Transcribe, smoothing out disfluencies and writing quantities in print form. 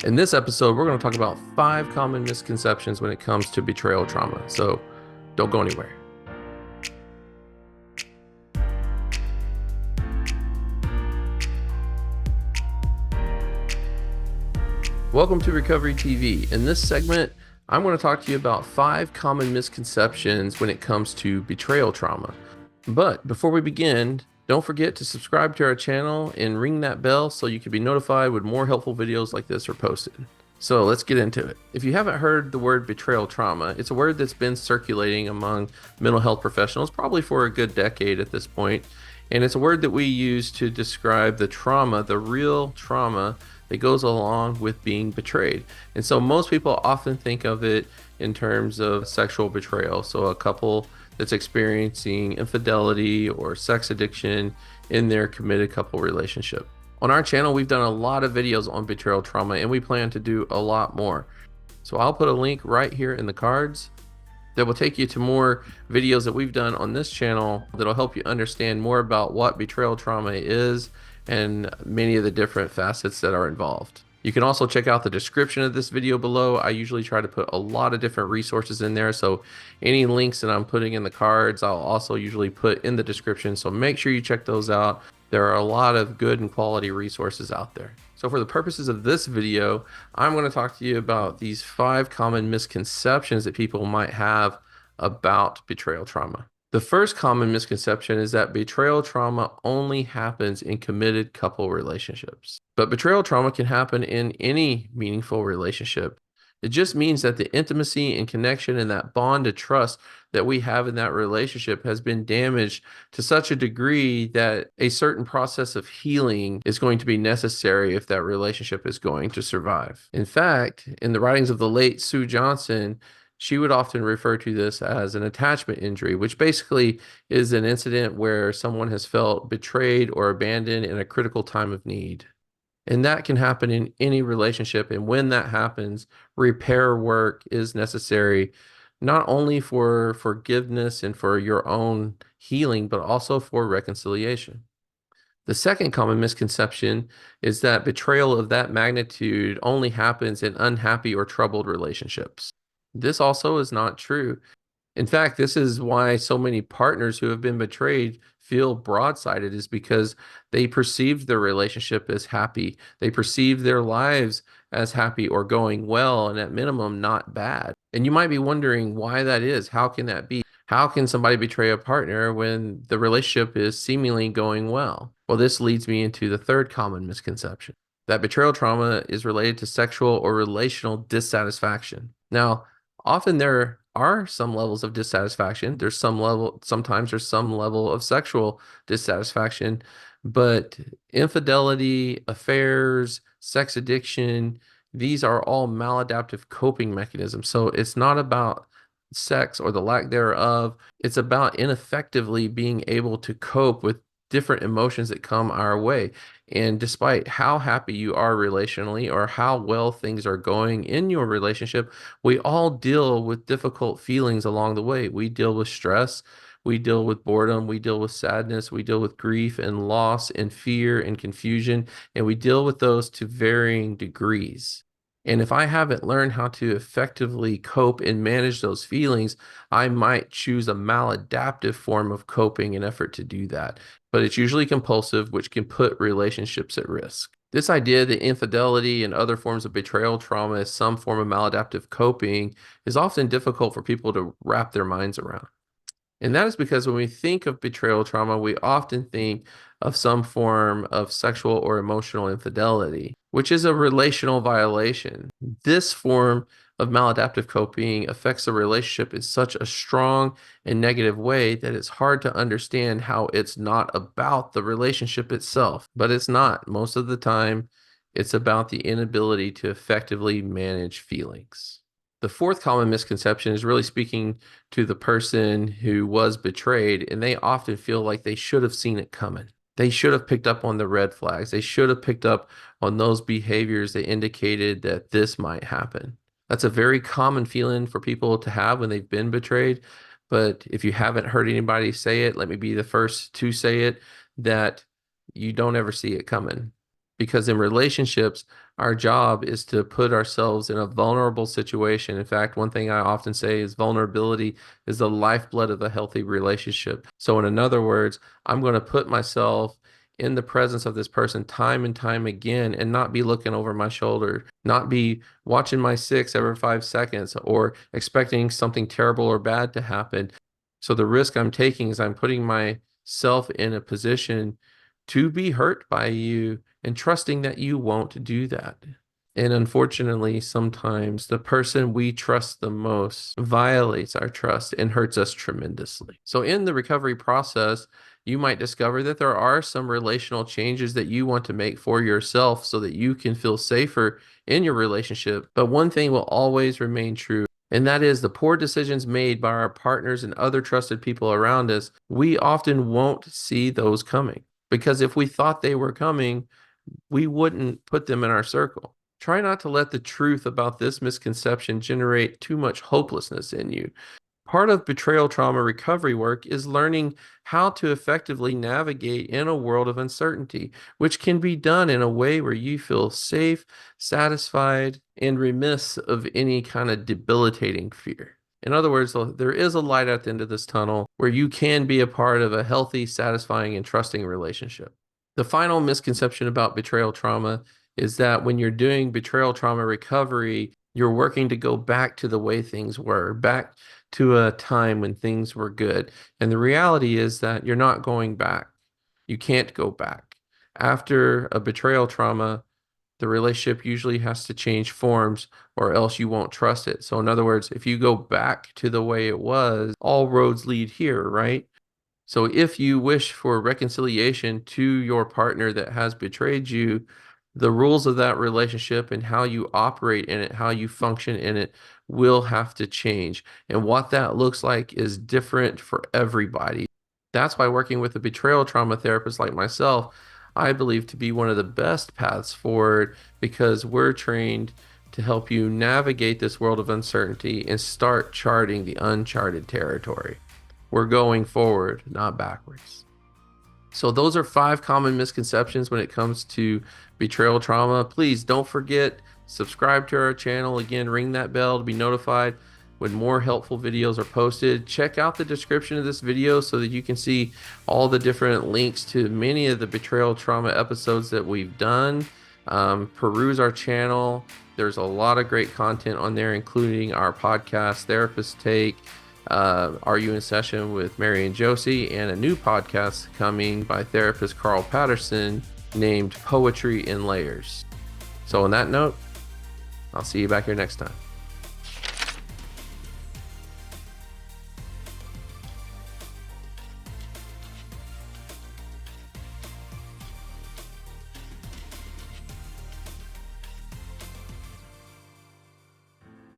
In this episode, we're going to talk about 5 common misconceptions when it comes to betrayal trauma. So don't go anywhere. Welcome to Recovery TV. In this segment, I'm going to talk to you about 5 common misconceptions when it comes to betrayal trauma. But before we begin, don't forget to subscribe to our channel and ring that bell so you can be notified when more helpful videos like this are posted. So let's get into it. If you haven't heard the word betrayal trauma, it's a word that's been circulating among mental health professionals probably for a good decade at this point. And it's a word that we use to describe the trauma, the real trauma that goes along with being betrayed. And so most people often think of it in terms of sexual betrayal. So a couple that's experiencing infidelity or sex addiction in their committed couple relationship. On our channel, we've done a lot of videos on betrayal trauma, and we plan to do a lot more. So I'll put a link right here in the cards that will take you to more videos that we've done on this channel that'll help you understand more about what betrayal trauma is and many of the different facets that are involved. You can also check out the description of this video below. I usually try to put a lot of different resources in there, so any links that I'm putting in the cards, I'll also usually put in the description, so make sure you check those out. There are a lot of good and quality resources out there. So for the purposes of this video, I'm going to talk to you about these 5 common misconceptions that people might have about betrayal trauma. The first common misconception is that betrayal trauma only happens in committed couple relationships. But betrayal trauma can happen in any meaningful relationship. It just means that the intimacy and connection and that bond of trust that we have in that relationship has been damaged to such a degree that a certain process of healing is going to be necessary if that relationship is going to survive. In fact, in the writings of the late Sue Johnson, she would often refer to this as an attachment injury, which basically is an incident where someone has felt betrayed or abandoned in a critical time of need. And that can happen in any relationship. And when that happens, repair work is necessary, not only for forgiveness and for your own healing, but also for reconciliation. The second common misconception is that betrayal of that magnitude only happens in unhappy or troubled relationships. This also is not true. In fact, this is why so many partners who have been betrayed feel broadsided, is because they perceived their relationship as happy. They perceive their lives as happy or going well, and at minimum, not bad. And you might be wondering why that is. How can that be? How can somebody betray a partner when the relationship is seemingly going well? Well, this leads me into the third common misconception, that betrayal trauma is related to sexual or relational dissatisfaction. Now, often there are some levels of dissatisfaction. Sometimes there's some level of sexual dissatisfaction, but infidelity, affairs, sex addiction, these are all maladaptive coping mechanisms. So it's not about sex or the lack thereof. It's about ineffectively being able to cope with different emotions that come our way. And despite how happy you are relationally or how well things are going in your relationship, we all deal with difficult feelings along the way. We deal with stress, we deal with boredom, we deal with sadness, we deal with grief and loss and fear and confusion, and we deal with those to varying degrees. And if I haven't learned how to effectively cope and manage those feelings, I might choose a maladaptive form of coping in effort to do that. But it's usually compulsive, which can put relationships at risk. This idea that infidelity and other forms of betrayal trauma is some form of maladaptive coping is often difficult for people to wrap their minds around. And that is because when we think of betrayal trauma, we often think of some form of sexual or emotional infidelity, which is a relational violation. This form of maladaptive coping affects the relationship in such a strong and negative way that it's hard to understand how it's not about the relationship itself. But it's not. Most of the time, it's about the inability to effectively manage feelings. The fourth common misconception is really speaking to the person who was betrayed, and they often feel like they should have seen it coming. They should have picked up on the red flags. They should have picked up on those behaviors that indicated that this might happen. That's a very common feeling for people to have when they've been betrayed. But if you haven't heard anybody say it, let me be the first to say it, that you don't ever see it coming. because in relationships, our job is to put ourselves in a vulnerable situation. In fact, one thing I often say is vulnerability is the lifeblood of a healthy relationship. So in other words, I'm going to put myself in the presence of this person time and time again and not be looking over my shoulder, not be watching my six every 5 seconds or expecting something terrible or bad to happen. So the risk I'm taking is I'm putting myself in a position to be hurt by you and trusting that you won't do that. And unfortunately, sometimes the person we trust the most violates our trust and hurts us tremendously. So in the recovery process, you might discover that there are some relational changes that you want to make for yourself so that you can feel safer in your relationship. But one thing will always remain true, and that is the poor decisions made by our partners and other trusted people around us. We often won't see those coming, because if we thought they were coming, we wouldn't put them in our circle. Try not to let the truth about this misconception generate too much hopelessness in you. Part of betrayal trauma recovery work is learning how to effectively navigate in a world of uncertainty, which can be done in a way where you feel safe, satisfied, and remiss of any kind of debilitating fear. In other words, there is a light at the end of this tunnel where you can be a part of a healthy, satisfying, and trusting relationship. The final misconception about betrayal trauma is that when you're doing betrayal trauma recovery, you're working to go back to the way things were, back to a time when things were good. And the reality is that you're not going back. You can't go back. After a betrayal trauma, the relationship usually has to change forms or else you won't trust it. So in other words, if you go back to the way it was, all roads lead here, right? So if you wish for reconciliation to your partner that has betrayed you, the rules of that relationship and how you operate in it, how you function in it, will have to change. And what that looks like is different for everybody. That's why working with a betrayal trauma therapist like myself, I believe to be one of the best paths forward, because we're trained to help you navigate this world of uncertainty and start charting the uncharted territory. We're going forward, not backwards. So those are 5 common misconceptions when it comes to betrayal trauma. Please don't forget, subscribe to our channel. Again, ring that bell to be notified when more helpful videos are posted. Check out the description of this video so that you can see all the different links to many of the betrayal trauma episodes that we've done. Peruse our channel. There's a lot of great content on there, including our podcast, Therapist Take, Are You in Session with Mary and Josie, and a new podcast coming by therapist Carl Patterson named Poetry in Layers. So on that note, I'll see you back here next time.